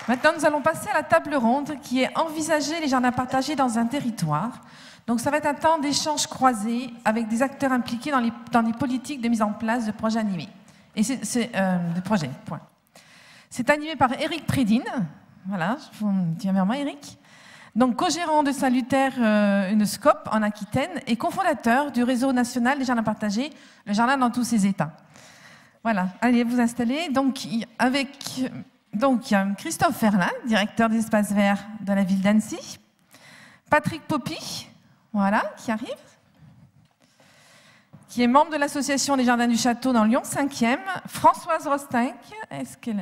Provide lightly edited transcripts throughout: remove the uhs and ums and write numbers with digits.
Maintenant, nous allons passer à la table ronde qui est envisager les jardins partagés dans un territoire. Donc, ça va être un temps d'échange croisé avec des acteurs impliqués dans les politiques de mise en place de projets animés. Et de projets, point. C'est animé par Éric Prédine. Voilà, je vous dis vers moi, Éric. Donc, co-gérant de Salutaire une SCOP en Aquitaine et cofondateur du réseau national des jardins partagés, le jardin dans tous ses états. Voilà, allez vous installer. Donc, il y a Christophe Ferlin, directeur des espaces verts de la ville d'Annecy. Patrick Poppy, voilà, qui arrive, qui est membre de l'association des Jardins du Château dans Lyon 5e. Françoise Rostinck,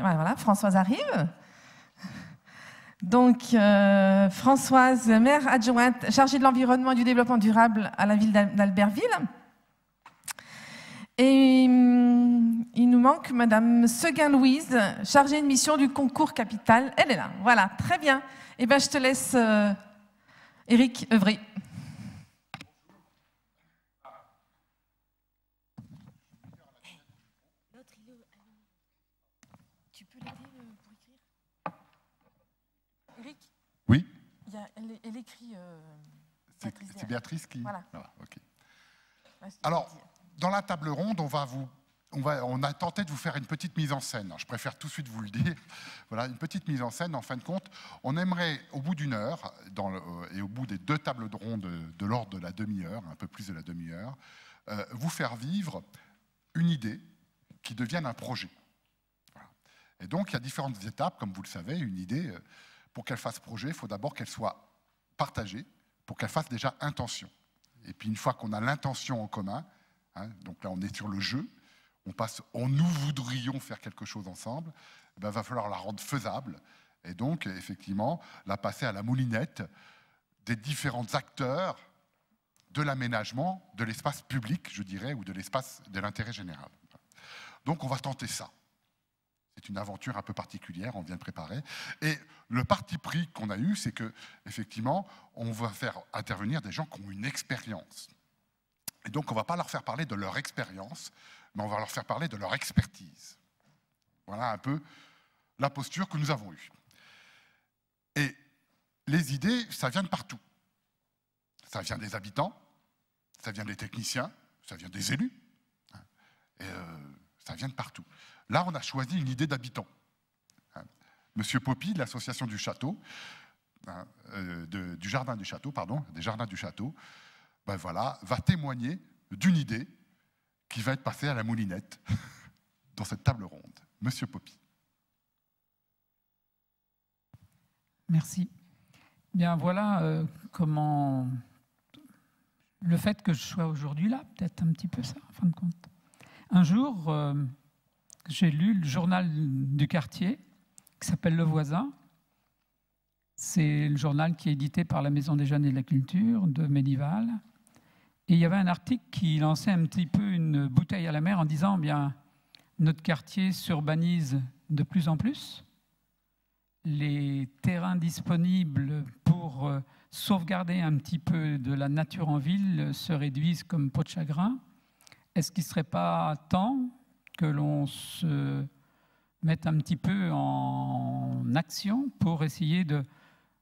voilà, Françoise arrive. Donc, Françoise, maire adjointe chargée de l'environnement et du développement durable à la ville d'Albertville. Et il nous manque Madame Seguin-Louise, chargée de mission du concours capital. Elle est là, voilà, très bien. Eh bien, je te laisse, Éric, œuvrer. Tu peux l'aider pour écrire? Éric? Oui. Elle écrit. C'est Béatrice qui. Voilà. Ah, ok. Alors, dans la table ronde, on a tenté de vous faire une petite mise en scène. Alors, je préfère tout de suite vous le dire. Voilà, une petite mise en scène. En fin de compte, on aimerait, au bout d'une heure, et au bout des 2 tables rondes de l'ordre de la demi-heure, un peu plus de la demi-heure, vous faire vivre une idée qui devienne un projet. Voilà. Et donc, il y a différentes étapes, comme vous le savez. Une idée, pour qu'elle fasse projet, il faut d'abord qu'elle soit partagée, pour qu'elle fasse déjà intention. Et puis, une fois qu'on a l'intention en commun, donc là, on est sur le jeu, nous voudrions faire quelque chose ensemble, il va falloir la rendre faisable et donc, effectivement, la passer à la moulinette des différents acteurs de l'aménagement de l'espace public, je dirais, ou de l'espace de l'intérêt général. Donc, on va tenter ça. C'est une aventure un peu particulière, on vient de préparer. Et le parti pris qu'on a eu, c'est que, effectivement, on va faire intervenir des gens qui ont une expérience. Et donc, on ne va pas leur faire parler de leur expérience, mais on va leur faire parler de leur expertise. Voilà un peu la posture que nous avons eue. Et les idées, ça vient de partout. Ça vient des habitants, ça vient des techniciens, ça vient des élus, et ça vient de partout. Là, on a choisi une idée d'habitant. Monsieur Poppy, de l'association du Château, du Jardin du Château, pardon, des Jardins du Château, ben voilà, va témoigner d'une idée qui va être passée à la moulinette dans cette table ronde. Monsieur Poppy. Merci. Bien, voilà comment le fait que je sois aujourd'hui là, peut-être un petit peu ça, en fin de compte. Un jour, j'ai lu le journal du quartier qui s'appelle Le Voisin. C'est le journal qui est édité par la Maison des Jeunes et de la Culture de Ménival. Et il y avait un article qui lançait un petit peu une bouteille à la mer en disant bien, notre quartier s'urbanise de plus en plus. Les terrains disponibles pour sauvegarder un petit peu de la nature en ville se réduisent comme peau de chagrin. Est-ce qu'il ne serait pas temps que l'on se mette un petit peu en action pour essayer de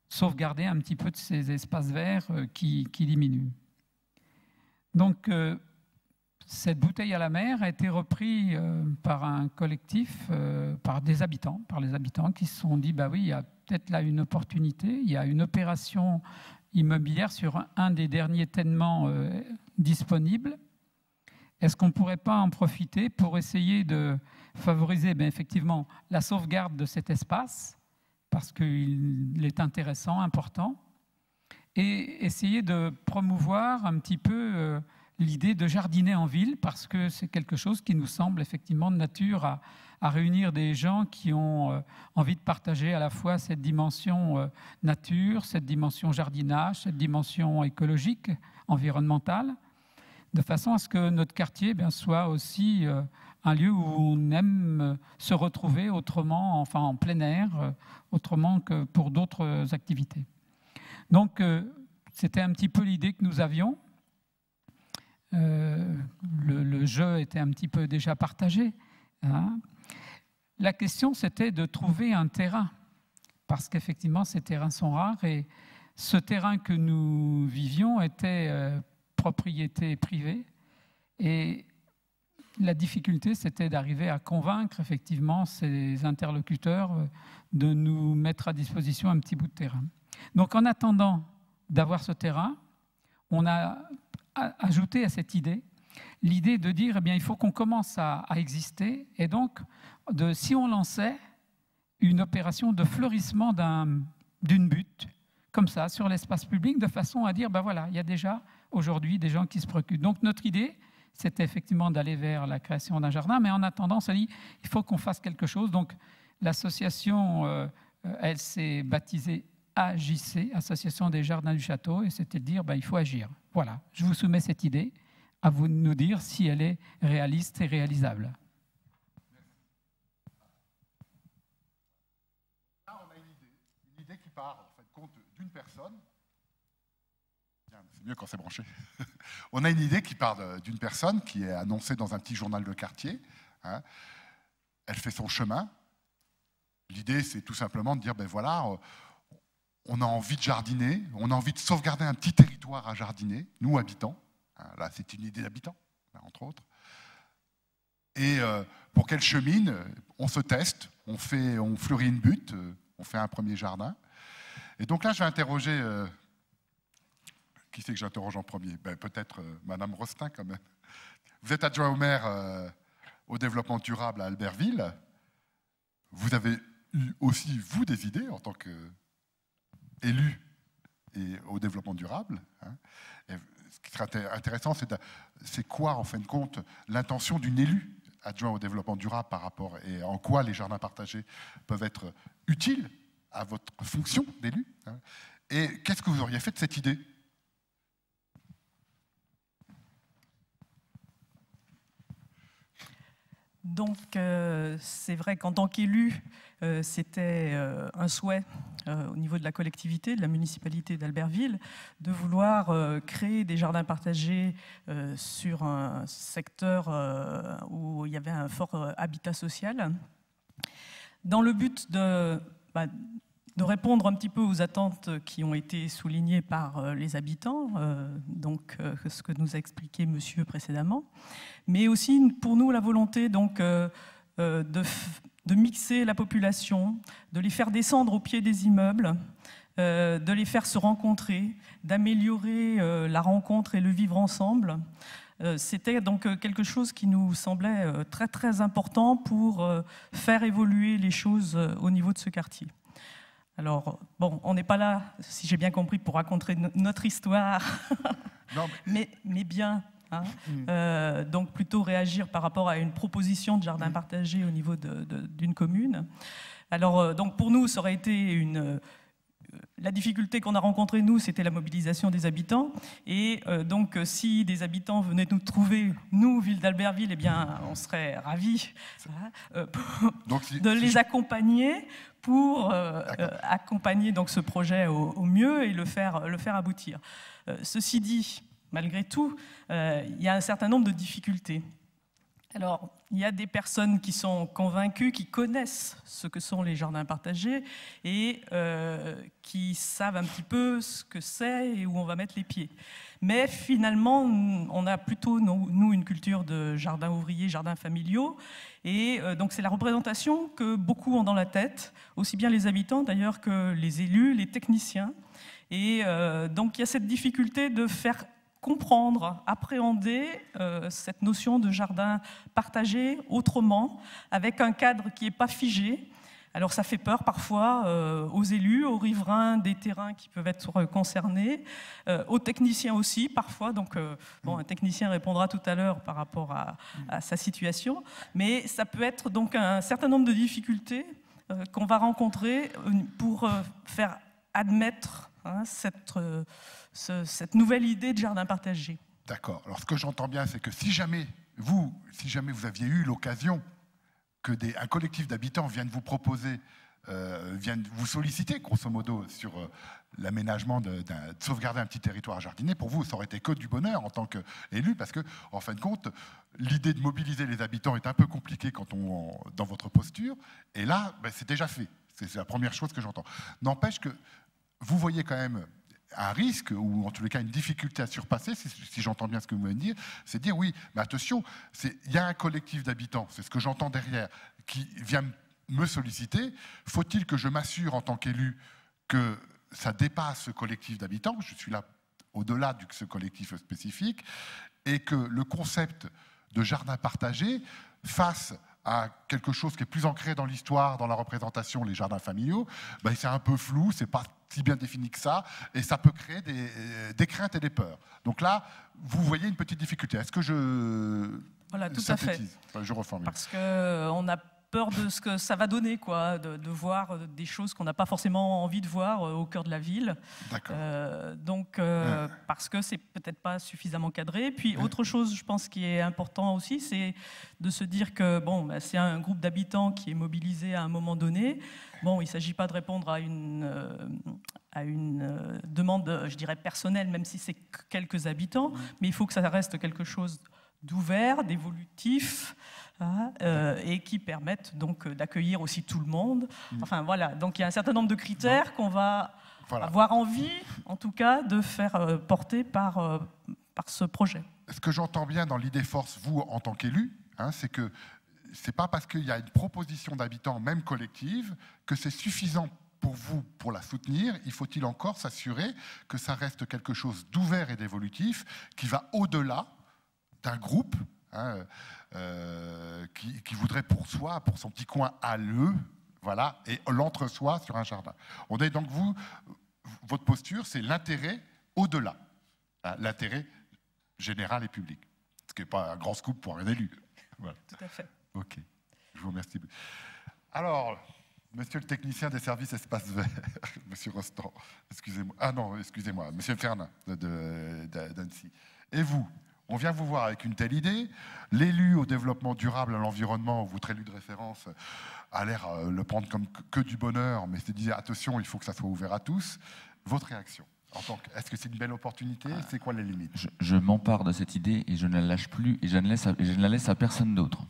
sauvegarder un petit peu de ces espaces verts qui diminuent? Donc, cette bouteille à la mer a été reprise par un collectif, par les habitants qui se sont dit, bah oui, il y a peut-être là une opportunité, il y a une opération immobilière sur un des derniers ténements disponibles. Est-ce qu'on ne pourrait pas en profiter pour essayer de favoriser effectivement la sauvegarde de cet espace, parce qu'il est intéressant, important, et essayer de promouvoir un petit peu l'idée de jardiner en ville, parce que c'est quelque chose qui nous semble effectivement de nature à réunir des gens qui ont envie de partager à la fois cette dimension nature, cette dimension jardinage, cette dimension écologique, environnementale, de façon à ce que notre quartier soit aussi un lieu où on aime se retrouver autrement, enfin en plein air, autrement que pour d'autres activités. Donc, c'était un petit peu l'idée que nous avions. Le jeu était un petit peu déjà partagé. Hein. La question, c'était de trouver un terrain parce qu'effectivement, ces terrains sont rares et ce terrain que nous vivions était propriété privée. Et la difficulté, c'était d'arriver à convaincre effectivement ces interlocuteurs de nous mettre à disposition un petit bout de terrain. Donc en attendant d'avoir ce terrain, on a ajouté à cette idée l'idée de dire eh bien, il faut qu'on commence à exister, et donc si on lançait une opération de fleurissement d'une butte, comme ça, sur l'espace public, de façon à dire ben voilà, il y a déjà aujourd'hui des gens qui se préoccupent. Donc notre idée, c'était effectivement d'aller vers la création d'un jardin, mais en attendant, on s'est dit il faut qu'on fasse quelque chose. Donc l'association, elle s'est baptisée AJC, Association des Jardins du Château, et c'était de dire ben, il faut agir. Voilà, je vous soumets cette idée, à vous de nous dire si elle est réaliste et réalisable. Là, on a une idée qui part en fait, compte d'une personne. C'est mieux quand c'est branché. On a une idée qui part d'une personne qui est annoncée dans un petit journal de quartier. Hein. Elle fait son chemin. L'idée, c'est tout simplement de dire, ben voilà, on a envie de jardiner, on a envie de sauvegarder un petit territoire à jardiner, nous, habitants. Là, c'est une idée d'habitants, entre autres. Et pour qu'elle chemine, on se teste, on fleurit une butte, on fait un premier jardin. Et donc là, je vais interroger... qui c'est que j'interroge en premier? Ben, peut-être Madame Rostin, quand même. Vous êtes adjoint au maire au développement durable à Albertville. Vous avez eu aussi, vous, des idées en tant qu'élu et au développement durable. Hein. Et ce qui serait intéressant, c'est quoi, en fin de compte, l'intention d'une élue adjoint au développement durable par rapport, et en quoi les jardins partagés peuvent être utiles à votre fonction d'élu. Hein. Et qu'est-ce que vous auriez fait de cette idée? Donc, c'est vrai qu'en tant qu'élu, c'était un souhait au niveau de la collectivité, de la municipalité d'Albertville, de vouloir créer des jardins partagés sur un secteur où il y avait un fort habitat social, dans le but de répondre un petit peu aux attentes qui ont été soulignées par les habitants, donc ce que nous a expliqué monsieur précédemment, mais aussi pour nous la volonté donc, de mixer la population, de les faire descendre au pied des immeubles, de les faire se rencontrer, d'améliorer la rencontre et le vivre ensemble. C'était donc quelque chose qui nous semblait très très important pour faire évoluer les choses au niveau de ce quartier. Alors, bon, on n'est pas là, si j'ai bien compris, pour raconter notre histoire, non, mais bien, hein, donc plutôt réagir par rapport à une proposition de jardin partagé au niveau d'une commune. Alors, donc pour nous, ça aurait été la difficulté qu'on a rencontrée, nous, c'était la mobilisation des habitants. Et donc, si des habitants venaient nous trouver, nous, ville d'Albertville, eh bien, on serait ravis de les accompagner pour accompagner donc, ce projet au mieux et le faire aboutir. Ceci dit, malgré tout, il y a un certain nombre de difficultés. Alors, il y a des personnes qui sont convaincues, qui connaissent ce que sont les jardins partagés et qui savent un petit peu ce que c'est et où on va mettre les pieds. Mais finalement, on a plutôt, nous, une culture de jardins ouvriers, jardins familiaux. Et donc, c'est la représentation que beaucoup ont dans la tête, aussi bien les habitants d'ailleurs que les élus, les techniciens. Et donc, il y a cette difficulté de faire comprendre, appréhender cette notion de jardin partagé autrement, avec un cadre qui n'est pas figé. Alors ça fait peur parfois aux élus, aux riverains des terrains qui peuvent être concernés, aux techniciens aussi parfois. Donc bon, un technicien répondra tout à l'heure par rapport à sa situation. Mais ça peut être donc un certain nombre de difficultés qu'on va rencontrer pour faire admettre cette nouvelle idée de jardin partagé. D'accord. Alors ce que j'entends bien, c'est que si jamais vous aviez eu l'occasion qu'un collectif d'habitants vienne vous proposer, vienne vous solliciter, grosso modo, sur l'aménagement de sauvegarder un petit territoire à jardiner, pour vous, ça aurait été que du bonheur en tant qu'élu, parce que, en fin de compte, l'idée de mobiliser les habitants est un peu compliquée dans votre posture, et là, ben, c'est déjà fait. C'est la première chose que j'entends. N'empêche que vous voyez quand même un risque, ou en tous les cas une difficulté à surpasser, si j'entends bien ce que vous venez de dire, c'est de dire oui, mais attention, il y a un collectif d'habitants, c'est ce que j'entends derrière, qui vient me solliciter. Faut-il que je m'assure en tant qu'élu que ça dépasse ce collectif d'habitants, je suis là au-delà de ce collectif spécifique, et que le concept de jardin partagé face à quelque chose qui est plus ancré dans l'histoire, dans la représentation, les jardins familiaux, ben c'est un peu flou, c'est pas si bien défini que ça, et ça peut créer des craintes et des peurs. Donc là, vous voyez une petite difficulté. Est-ce que je Voilà, tout à fait. Enfin, je reformule. Parce qu'on a peur de ce que ça va donner, quoi, de voir des choses qu'on n'a pas forcément envie de voir au cœur de la ville. D'accord. Parce que c'est peut-être pas suffisamment cadré. Puis autre chose, je pense, qui est important aussi, c'est de se dire que bon, bah, c'est un groupe d'habitants qui est mobilisé à un moment donné. Bon, il ne s'agit pas de répondre à une demande, je dirais, personnelle, même si c'est que quelques habitants, mais il faut que ça reste quelque chose d'ouvert, d'évolutif, et qui permettent donc d'accueillir aussi tout le monde. Enfin voilà, donc il y a un certain nombre de critères qu'on va avoir envie, en tout cas, de faire porter par ce projet. Ce que j'entends bien dans l'idée force, vous, en tant qu'élu, c'est que c'est pas parce qu'il y a une proposition d'habitants, même collective, que c'est suffisant pour vous, pour la soutenir. Il faut-il encore s'assurer que ça reste quelque chose d'ouvert et d'évolutif, qui va au-delà d'un groupe qui voudrait pour soi, pour son petit coin à l'eux, voilà, et l'entre-soi sur un jardin. On est donc, votre posture, c'est l'intérêt au-delà, l'intérêt général et public, ce qui n'est pas un grand scoop pour un élu. Voilà. Tout à fait. Ok, je vous remercie. Alors, monsieur le technicien des services espaces verts, monsieur Rostand, excusez-moi, excusez-moi, monsieur Fernin d'Annecy, et vous? On vient vous voir avec une telle idée. L'élu au développement durable à l'environnement, votre élu de référence, a l'air le prendre comme que du bonheur, mais se disait attention, il faut que ça soit ouvert à tous. Votre réaction? Est-ce que c'est une belle opportunité? C'est quoi les limites? Je m'empare de cette idée et je ne la lâche plus et je ne la laisse à personne d'autre.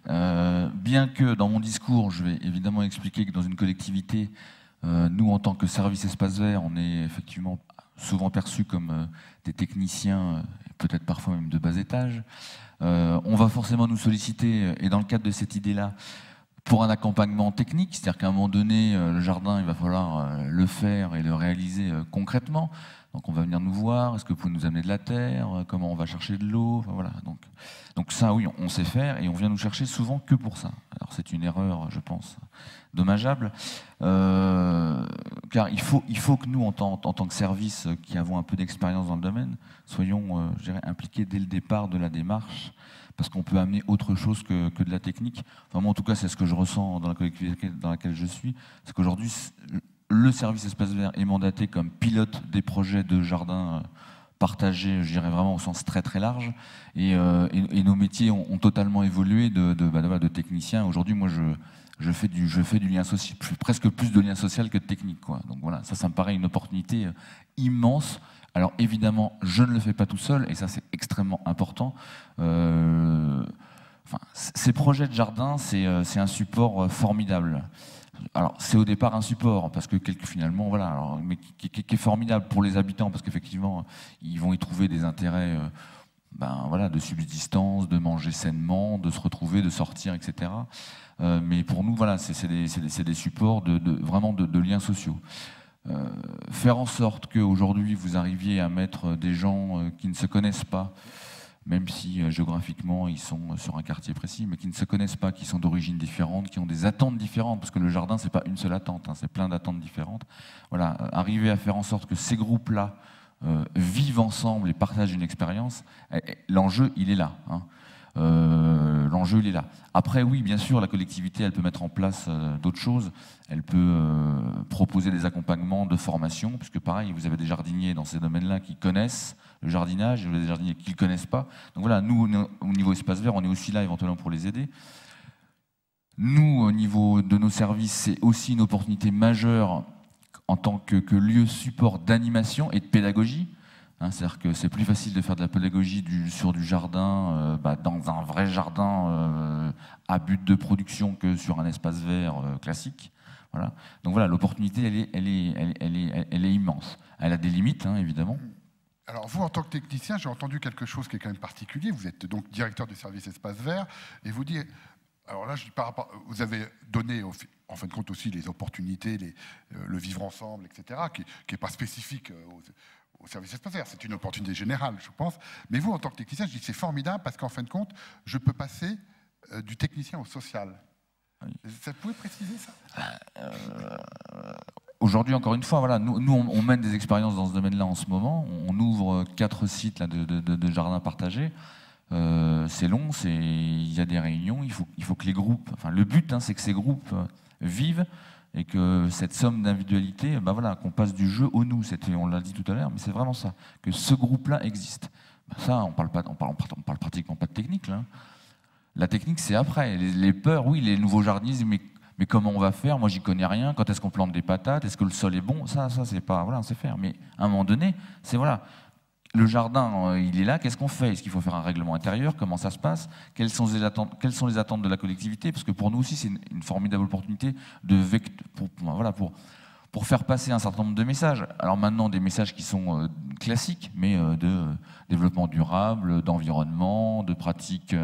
Bien que dans mon discours, je vais évidemment expliquer que dans une collectivité, nous en tant que service espace vert, on est effectivement souvent perçus comme des techniciens, peut-être parfois même de bas étage. On va forcément nous solliciter, et dans le cadre de cette idée-là, pour un accompagnement technique, c'est-à-dire qu'à un moment donné, le jardin, il va falloir le faire et le réaliser concrètement. Donc on va venir nous voir, est-ce que vous pouvez nous amener de la terre, comment on va chercher de l'eau, enfin, voilà. Donc ça, oui, on sait faire et on vient nous chercher souvent que pour ça. Alors c'est une erreur, je pense, dommageable, car il faut que nous, en tant que service qui avons un peu d'expérience dans le domaine, soyons, je dirais, impliqués dès le départ de la démarche, parce qu'on peut amener autre chose que de la technique. Enfin, moi, en tout cas, c'est ce que je ressens dans la collectivité dans laquelle je suis, c'est qu'aujourd'hui, le service espace vert est mandaté comme pilote des projets de jardin partagés, je dirais vraiment au sens très très large, et nos métiers ont totalement évolué de technicien. Aujourd'hui, moi, je fais du lien social, presque plus de lien social que de technique, quoi. Donc voilà, ça me paraît une opportunité immense. Alors évidemment, je ne le fais pas tout seul, et ça c'est extrêmement important. Ces projets de jardin, c'est un support formidable. Alors c'est au départ un support, parce que finalement, voilà, alors, mais qui est formidable pour les habitants, parce qu'effectivement, ils vont y trouver des intérêts de subsistance, de manger sainement, de se retrouver, de sortir, etc. Mais pour nous, voilà, c'est des supports vraiment de liens sociaux. Faire en sorte qu'aujourd'hui, vous arriviez à mettre des gens qui ne se connaissent pas, même si géographiquement ils sont sur un quartier précis, mais qui ne se connaissent pas, qui sont d'origines différentes, qui ont des attentes différentes, parce que le jardin, c'est pas une seule attente, c'est plein d'attentes différentes. Voilà, arriver à faire en sorte que ces groupes-là vivent ensemble et partagent une expérience, l'enjeu, il est là. L'enjeu, il est là. Après, oui, bien sûr, la collectivité, elle peut mettre en place d'autres choses. Elle peut proposer des accompagnements de formation, puisque pareil, vous avez des jardiniers dans ces domaines-là qui connaissent le jardinage, et vous avez des jardiniers qui ne le connaissent pas. Donc voilà, nous, au niveau espace vert, on est aussi là éventuellement pour les aider. Nous, au niveau de nos services, c'est aussi une opportunité majeure en tant que lieu support d'animation et de pédagogie. C'est-à-dire que c'est plus facile de faire de la pédagogie sur du jardin, dans un vrai jardin à but de production que sur un espace vert classique. Voilà. Donc voilà, l'opportunité, elle est immense. Elle a des limites, hein, évidemment. Alors vous, en tant que technicien, j'ai entendu quelque chose qui est quand même particulier. Vous êtes donc directeur du service espace vert, et vous dites, alors là, je dis par rapport, vous avez donné en fin de compte aussi les opportunités, le vivre ensemble, etc., qui n'est pas spécifique au service espace vert. C'est une opportunité générale, je pense. Mais vous, en tant que technicien, je dis c'est formidable parce qu'en fin de compte, je peux passer du technicien au social. Oui. Ça pouvait préciser ça? Aujourd'hui, encore une fois, voilà, nous on mène des expériences dans ce domaine-là en ce moment. On ouvre 4 sites là, de jardins partagés. C'est long, il y a des réunions, il faut que les groupes... Enfin, le but, hein, c'est que ces groupes vivent et que cette somme d'individualité, ben voilà, qu'on passe du jeu au nous. On l'a dit tout à l'heure, mais c'est vraiment ça, que ce groupe-là existe. Ben ça, on parle pratiquement pas de technique, là. La technique, c'est après. Les peurs, oui, les nouveaux jardiniers, mais comment on va faire? Moi, j'y connais rien. Quand est-ce qu'on plante des patates? Est-ce que le sol est bon? Ça, c'est pas... Voilà, on sait faire. Mais à un moment donné, c'est voilà... Le jardin, il est là, qu'est-ce qu'on fait? Est-ce qu'il faut faire un règlement intérieur? Comment ça se passe? Quelles sont les attentes de la collectivité? Parce que pour nous aussi, c'est une formidable opportunité pour faire passer un certain nombre de messages. Alors maintenant, des messages qui sont classiques, mais de développement durable, d'environnement, de pratiques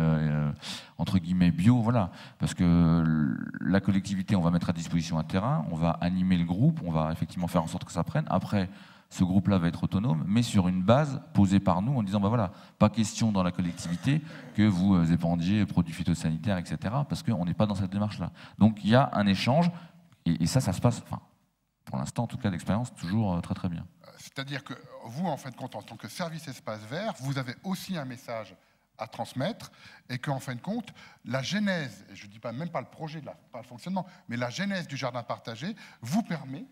entre guillemets bio, voilà. Parce que la collectivité, on va mettre à disposition un terrain, on va animer le groupe, on va effectivement faire en sorte que ça prenne. Après, ce groupe-là va être autonome, mais sur une base posée par nous en disant, ben voilà, pas question dans la collectivité que vous épandiez produits phytosanitaires, etc., parce qu'on n'est pas dans cette démarche-là. Donc il y a un échange, et ça se passe, enfin, pour l'instant, en tout cas, d'expérience, toujours très très bien. C'est-à-dire que vous, en fin de compte, en tant que service espace vert, vous avez aussi un message à transmettre, et qu'en fin de compte, la genèse, et je ne dis pas même pas le projet, pas le fonctionnement, mais la genèse du jardin partagé vous permet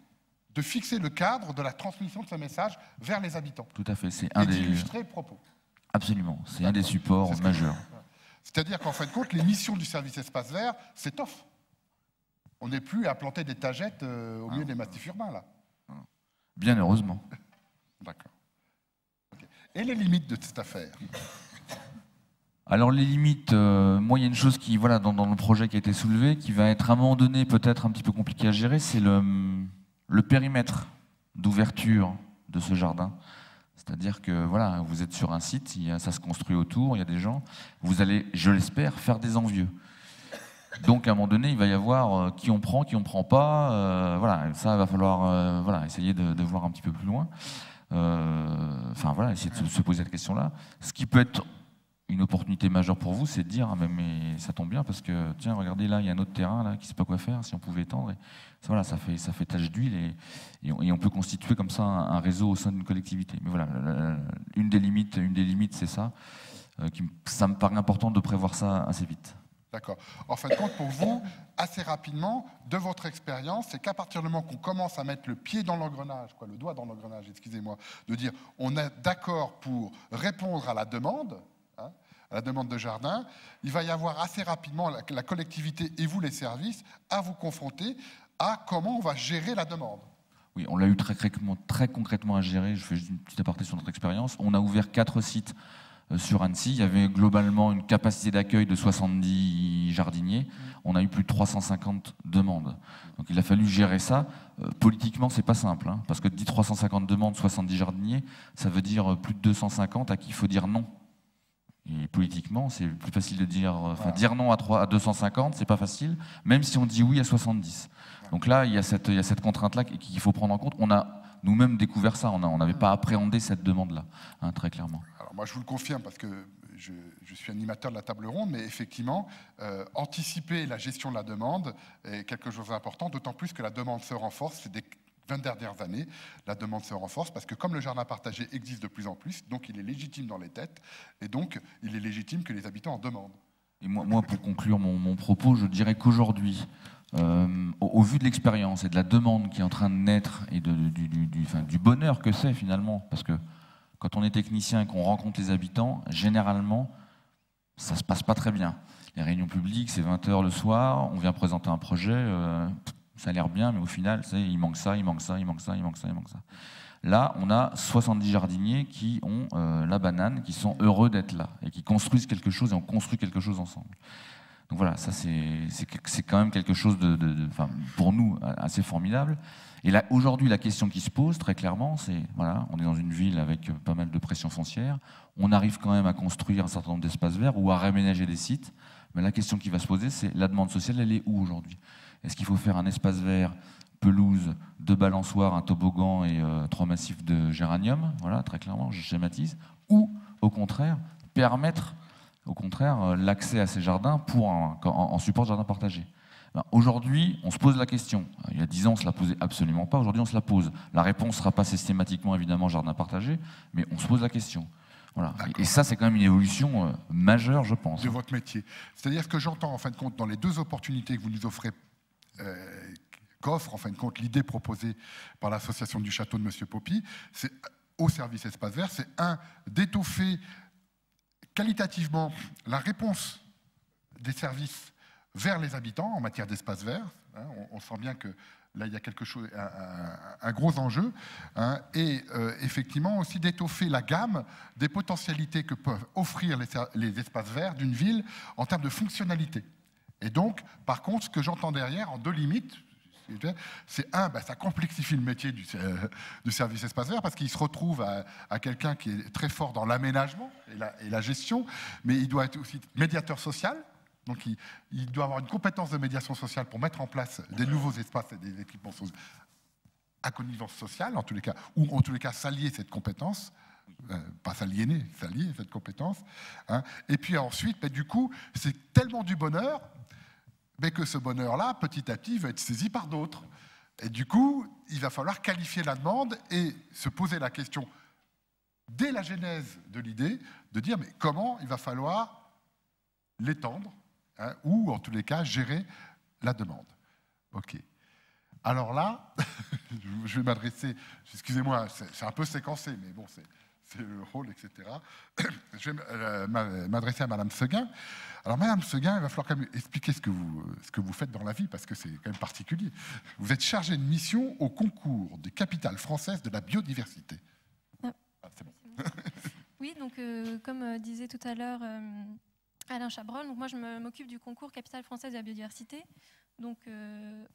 de fixer le cadre de la transmission de ce message vers les habitants. Tout à fait, c'est un des... d'illustrer le propos. Absolument, c'est un des supports majeurs. C'est-à-dire qu'en fin de compte, les missions du service espace vert, c'est off. On n'est plus à planter des tagettes au milieu des massifs urbains, là. Bien heureusement. D'accord. Okay. Et les limites de cette affaire? Alors les limites, moi il y a une chose qui, voilà, dans le projet qui a été soulevé, qui va être à un moment donné peut-être un petit peu compliqué à gérer, c'est le périmètre d'ouverture de ce jardin. C'est-à-dire que voilà, vous êtes sur un site, ça se construit autour, il y a des gens, vous allez, je l'espère, faire des envieux. Donc à un moment donné, il va y avoir qui on prend pas, voilà, ça va falloir voilà, essayer de voir un petit peu plus loin. Enfin voilà, essayer de se poser cette question-là. Ce qui peut être une opportunité majeure pour vous, c'est de dire, ah, mais ça tombe bien parce que, tiens, regardez là, il y a un autre terrain là qui ne sait pas quoi faire, si on pouvait étendre. Et, voilà, ça fait tache d'huile et on peut constituer comme ça un réseau au sein d'une collectivité. Mais voilà, une des limites, c'est ça. Ça me paraît important de prévoir ça assez vite. D'accord. En fin de compte, pour vous, assez rapidement, de votre expérience, c'est qu'à partir du moment qu'on commence à mettre le pied dans l'engrenage, le doigt dans l'engrenage, excusez-moi, de dire on est d'accord pour répondre à la demande, à la demande de jardin, il va y avoir assez rapidement la collectivité et vous, les services, à vous confronter à comment on va gérer la demande. Oui, on l'a eu très concrètement à gérer. Je fais juste une petite aparté sur notre expérience. On a ouvert 4 sites sur Annecy. Il y avait globalement une capacité d'accueil de 70 jardiniers. On a eu plus de 350 demandes. Donc il a fallu gérer ça. Politiquement, c'est pas simple, hein, parce que dit 350 demandes, 70 jardiniers, ça veut dire plus de 250 à qui il faut dire non. Et politiquement, c'est plus facile de dire... Enfin, dire non à 250, c'est pas facile, même si on dit oui à 70. Donc là, il y a cette contrainte-là qu'il faut prendre en compte. On a nous-mêmes découvert ça, on n'avait pas appréhendé cette demande-là, hein, très clairement. Alors moi, je vous le confirme, parce que je suis animateur de la table ronde, mais effectivement, anticiper la gestion de la demande est quelque chose d'important, d'autant plus que la demande se renforce. C'est des 20 dernières années, la demande se renforce parce que comme le jardin partagé existe de plus en plus, donc il est légitime dans les têtes et donc il est légitime que les habitants en demandent. Et moi pour conclure mon propos, je dirais qu'aujourd'hui, au vu de l'expérience et de la demande qui est en train de naître et du bonheur que c'est finalement, parce que quand on est technicien et qu'on rencontre les habitants, généralement, ça se passe pas très bien. Les réunions publiques, c'est 20h le soir, on vient présenter un projet, ça a l'air bien, mais au final, il manque ça, il manque ça, il manque ça, il manque ça, il manque ça. Là, on a 70 jardiniers qui ont la banane, qui sont heureux d'être là, et qui construisent quelque chose, et on construit quelque chose ensemble. Donc voilà, ça c'est quand même quelque chose enfin, pour nous assez formidable. Et là, aujourd'hui, la question qui se pose très clairement, c'est voilà, on est dans une ville avec pas mal de pression foncière, on arrive quand même à construire un certain nombre d'espaces verts ou à réaménager des sites, mais la question qui va se poser, c'est la demande sociale, elle est où aujourd'hui? Est-ce qu'il faut faire un espace vert, pelouse, 2 balançoires, un toboggan et 3 massifs de géranium, voilà, très clairement, je schématise, ou au contraire, permettre l'accès à ces jardins en support de jardin partagé. Aujourd'hui, on se pose la question. Il y a 10 ans, on ne se la posait absolument pas. Aujourd'hui, on se la pose. La réponse ne sera pas systématiquement, évidemment, jardin partagé, mais on se pose la question. Voilà. Et ça, c'est quand même une évolution majeure, je pense. De votre métier. C'est-à-dire ce que j'entends, en fin de compte, dans les 2 opportunités que vous nous offrez, qu'offre, en fin de compte, l'idée proposée par l'association du château de M. Poppy, c'est au service espace vert, c'est d'étoffer qualitativement la réponse des services vers les habitants en matière d'espace vert. On sent bien que là, il y a quelque chose, un gros enjeu. Et effectivement, aussi d'étoffer la gamme des potentialités que peuvent offrir les espaces verts d'une ville en termes de fonctionnalité. Et donc, par contre, ce que j'entends derrière, en 2 limites, c'est ça complexifie le métier du service espace vert parce qu'il se retrouve à quelqu'un qui est très fort dans l'aménagement et la gestion, mais il doit être aussi médiateur social. Donc il doit avoir une compétence de médiation sociale pour mettre en place des nouveaux espaces et des équipements à connivence sociale, en tous les cas, ou en tous les cas s'allier cette compétence, pas s'aliéner, s'allier cette compétence. Et puis ensuite, du coup, c'est tellement du bonheur, mais que ce bonheur-là, petit à petit, va être saisi par d'autres. Et du coup, il va falloir qualifier la demande et se poser la question, dès la genèse de l'idée, de dire mais comment il va falloir l'étendre, ou en tous les cas gérer la demande. Ok. Alors là, je vais m'adresser, excusez-moi, c'est un peu séquencé, mais bon, c'est le rôle, etc. Je vais m'adresser à Madame Seguin. Alors Madame Seguin, il va falloir quand même expliquer ce que vous faites dans la vie, parce que c'est quand même particulier. Vous êtes chargée de mission au concours des capitales françaises de la biodiversité. C'est bon. Oui, donc comme disait tout à l'heure Alain Chabrol, donc moi je m'occupe du concours Capitale française de la biodiversité. Donc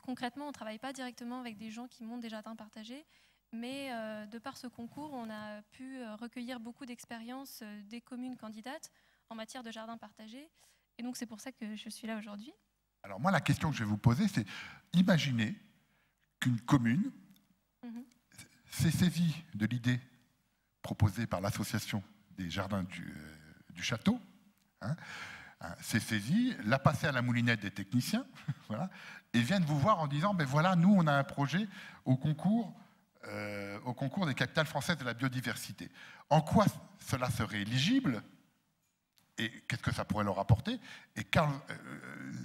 concrètement, on ne travaille pas directement avec des gens qui montent des jardins partagés, mais de par ce concours, on a pu recueillir beaucoup d'expériences des communes candidates en matière de jardins partagés. Et donc c'est pour ça que je suis là aujourd'hui. Alors moi, la question que je vais vous poser, c'est imaginez qu'une commune s'est saisie de l'idée proposée par l'association des jardins du château, s'est saisie, l'a passée à la moulinette des techniciens, voilà, et viennent vous voir en disant, ben voilà, nous on a un projet au concours des capitales françaises de la biodiversité. En quoi cela serait éligible et qu'est-ce que ça pourrait leur apporter? Et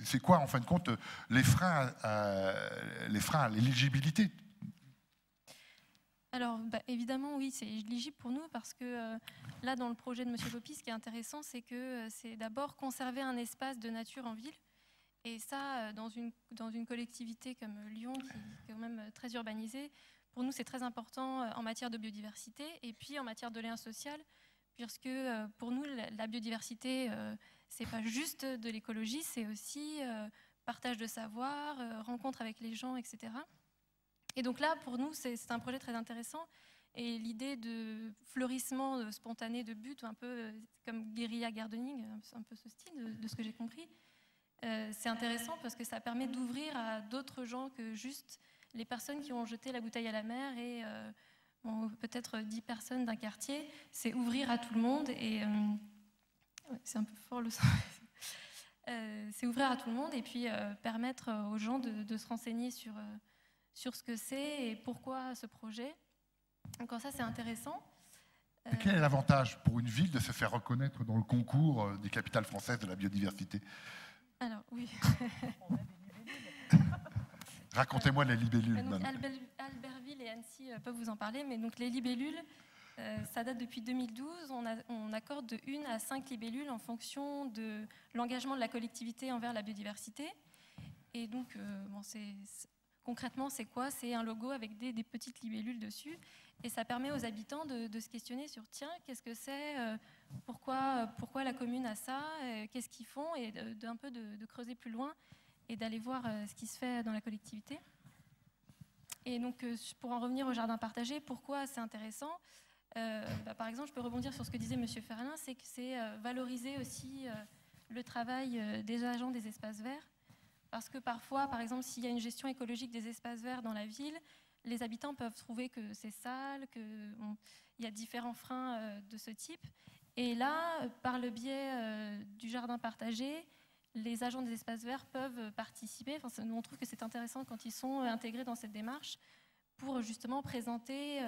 c'est quoi, en fin de compte, les freins à l'éligibilité? Alors, évidemment, oui, c'est éligible pour nous parce que là, dans le projet de M. Poppy, ce qui est intéressant, c'est que c'est d'abord conserver un espace de nature en ville. Et ça, dans une collectivité comme Lyon, qui est quand même très urbanisée, pour nous, c'est très important en matière de biodiversité et puis en matière de lien social, puisque pour nous, la biodiversité, c'est pas juste de l'écologie, c'est aussi partage de savoir, rencontre avec les gens, etc. Et donc là, pour nous, c'est un projet très intéressant. Et l'idée de fleurissement spontané de buttes, un peu comme guérilla gardening, c'est un peu ce style de ce que j'ai compris, c'est intéressant parce que ça permet d'ouvrir à d'autres gens que juste les personnes qui ont jeté la bouteille à la mer et peut-être 10 personnes d'un quartier. C'est ouvrir à tout le monde et c'est un peu fort le son. C'est ouvrir à tout le monde et puis permettre aux gens de se renseigner sur ce que c'est et pourquoi ce projet. Donc ça, c'est intéressant. Quel est l'avantage pour une ville de se faire reconnaître dans le concours des capitales françaises de la biodiversité? Alors, oui. Racontez-moi les libellules. Donc, Albertville et Annecy peuvent vous en parler, mais donc les libellules, ça date depuis 2012. On accorde de 1 à 5 libellules en fonction de l'engagement de la collectivité envers la biodiversité. Et donc, concrètement, c'est quoi? C'est un logo avec des petites libellules dessus. Et ça permet aux habitants de se questionner sur, tiens, qu'est-ce que c'est, pourquoi la commune a ça, qu'est-ce qu'ils font, et d'un peu de creuser plus loin et d'aller voir ce qui se fait dans la collectivité. Et donc, pour en revenir au jardin partagé, pourquoi c'est intéressant? Par exemple, je peux rebondir sur ce que disait M. Ferlin, c'est que c'est valoriser aussi le travail des agents des espaces verts. Parce que parfois, par exemple, s'il y a une gestion écologique des espaces verts dans la ville, les habitants peuvent trouver que c'est sale, qu'il y a différents freins de ce type. Et là, par le biais du jardin partagé, les agents des espaces verts peuvent participer. Enfin, nous, on trouve que c'est intéressant quand ils sont intégrés dans cette démarche pour justement présenter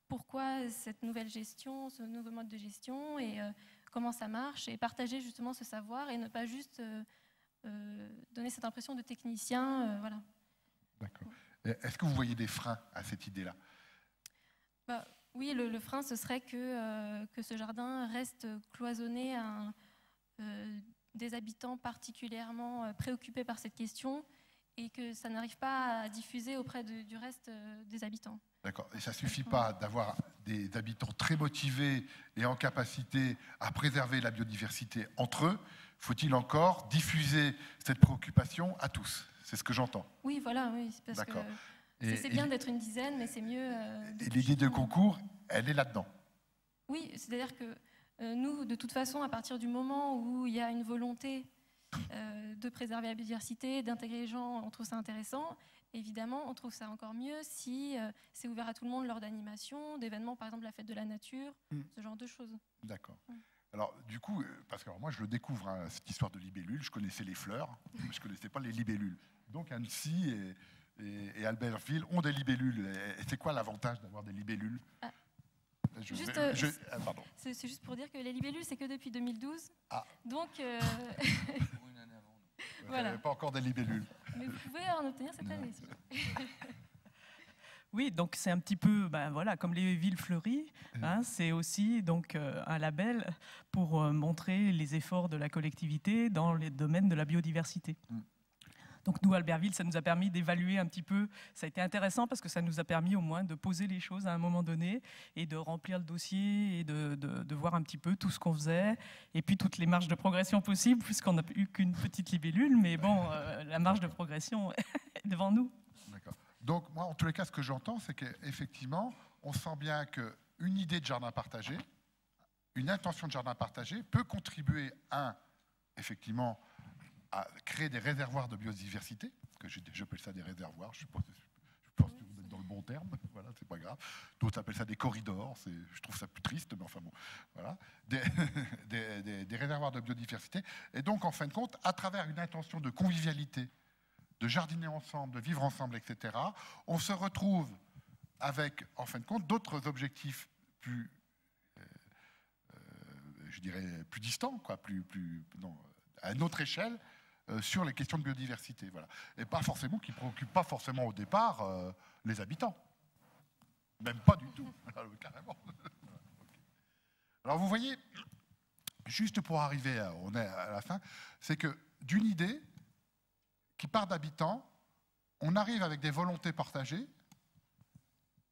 pourquoi cette nouvelle gestion, ce nouveau mode de gestion et comment ça marche, et partager justement ce savoir et ne pas juste donner cette impression de technicien. Voilà. D'accord. Est-ce que vous voyez des freins à cette idée-là? Oui, le frein, ce serait que ce jardin reste cloisonné à des habitants particulièrement préoccupés par cette question et que ça n'arrive pas à diffuser auprès du reste des habitants. D'accord. Et ça ne suffit pas d'avoir des habitants très motivés et en capacité à préserver la biodiversité entre eux. Faut-il encore diffuser cette préoccupation à tous? C'est ce que j'entends. Oui, voilà, oui, parce que c'est bien d'être une dizaine, mais c'est mieux... et l'idée de concours, elle est là-dedans. Oui, c'est-à-dire que nous, de toute façon, à partir du moment où il y a une volonté de préserver la biodiversité, d'intégrer les gens, on trouve ça intéressant. Évidemment, on trouve ça encore mieux si c'est ouvert à tout le monde lors d'animations, d'événements, par exemple la fête de la nature, ce genre de choses. D'accord. Alors, du coup, parce que moi, je le découvre, hein, cette histoire de libellules. Je connaissais les fleurs, mais je ne connaissais pas les libellules. Donc, Annecy et Albertville ont des libellules. Et c'est quoi l'avantage d'avoir des libellules? Pardon. C'est juste pour dire que les libellules, c'est que depuis 2012. Ah. Donc, voilà. Pas encore des libellules. Mais vous pouvez en obtenir cette année. Oui, donc c'est un petit peu, voilà, comme les villes fleuries, hein, c'est aussi donc un label pour montrer les efforts de la collectivité dans les domaines de la biodiversité. Donc nous, Albertville, ça nous a permis d'évaluer un petit peu, ça a été intéressant parce que ça nous a permis au moins de poser les choses à un moment donné et de remplir le dossier et de voir un petit peu tout ce qu'on faisait et puis toutes les marges de progression possibles puisqu'on n'a eu qu'une petite libellule, mais bon, la marge de progression est devant nous. D'accord. Donc moi, en tous les cas, ce que j'entends, c'est qu'effectivement, on sent bien qu'une idée de jardin partagé, une intention de jardin partagé peut contribuer effectivement, à créer des réservoirs de biodiversité, que j'appelle ça des réservoirs, je pense que vous êtes dans le bon terme, voilà, c'est pas grave. D'autres appellent ça des corridors, je trouve ça plus triste, mais enfin bon, voilà. Des réservoirs de biodiversité. Et donc, en fin de compte, à travers une intention de convivialité, de jardiner ensemble, de vivre ensemble, etc., on se retrouve avec, en fin de compte, d'autres objectifs plus, je dirais, plus distants, quoi, à une autre échelle, sur les questions de biodiversité, voilà. Et pas forcément, qui ne préoccupent pas forcément au départ les habitants. Même pas du tout, carrément. Alors vous voyez, juste pour arriver, on est à la fin, c'est que d'une idée qui part d'habitants, on arrive avec des volontés partagées,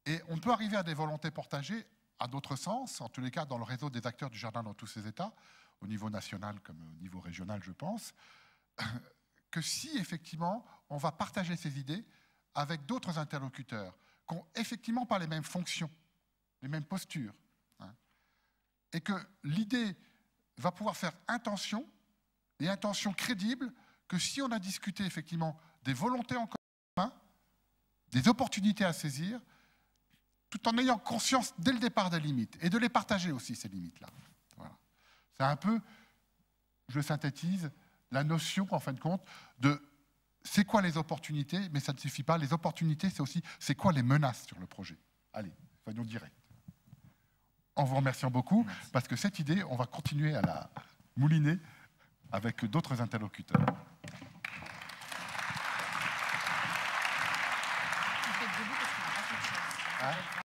et on peut arriver à des volontés partagées à d'autres sens, en tous les cas dans le réseau des acteurs du jardin dans tous ces États, au niveau national comme au niveau régional, je pense, que si effectivement on va partager ces idées avec d'autres interlocuteurs qui n'ont effectivement pas les mêmes fonctions, les mêmes postures, hein, et que l'idée va pouvoir faire intention, et intention crédible, que si on a discuté effectivement des volontés en commun, des opportunités à saisir, tout en ayant conscience dès le départ des limites, et de les partager aussi, ces limites-là. Voilà. C'est un peu, je synthétise, la notion, en fin de compte, de c'est quoi les opportunités, mais ça ne suffit pas. Les opportunités, c'est aussi c'est quoi les menaces sur le projet. Allez, soyons directs. En vous remerciant beaucoup, parce que cette idée, on va continuer à la mouliner avec d'autres interlocuteurs.